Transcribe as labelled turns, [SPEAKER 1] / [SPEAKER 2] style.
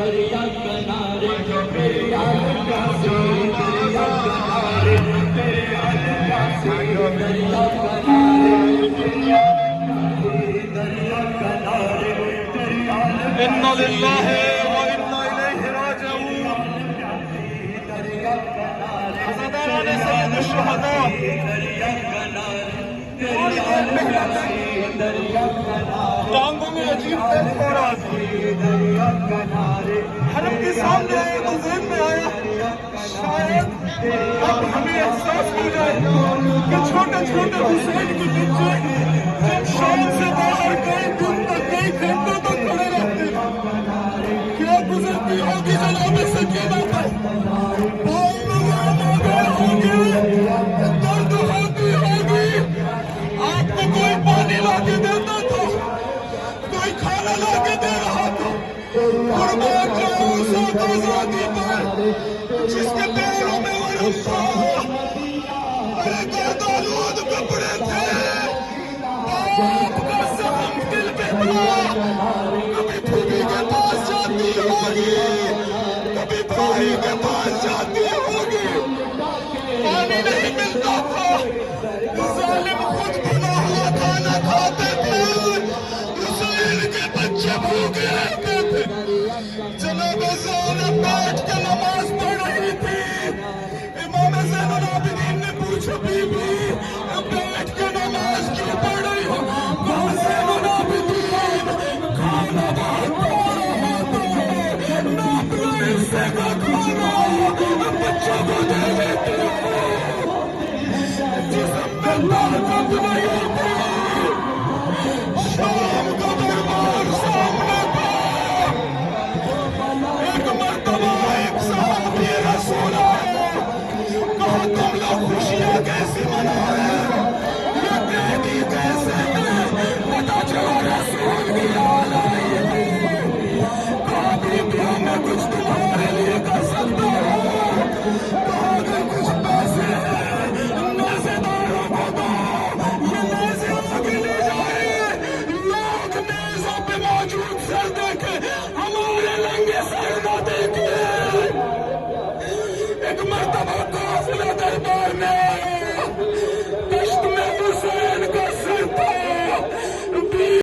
[SPEAKER 1] دریا کنارے میرے آقا سے دریا کنارے میرے آقا سے دریا کنارے دریا کنارے
[SPEAKER 2] انا للہ و انا الیہ راجعون عزاداران سید الشہداء ٹانگوں میں عجیب درد ہو رہا تھا حرم کے سامنے آئے تو ذہن میں آیا شاید اب ہمیں احساس ہو جائے کہ چھوٹے چھوٹے حسین کے بچے جب شام سے باہر کئی دن تک کئی گھنٹوں تک کھڑے رہتے کیا گزرتی ہوگی جناب سکینہ پر پاؤں میں آگے ہوگی درد ہوتی ہوگی آپ کو کوئی پانی لا کے دیتا تھا کوئی کھانا لا کے دے رہا تھا قربان جاؤ اس آزادی پر جس کے پیروں میں ورم تھا میرے گردآلود کپڑے تھے باپ کا زخم دل پہ تھا کبھی پھوپھی کے پاس جاتی ہوگی کبھی بھائی کے پاس جاتی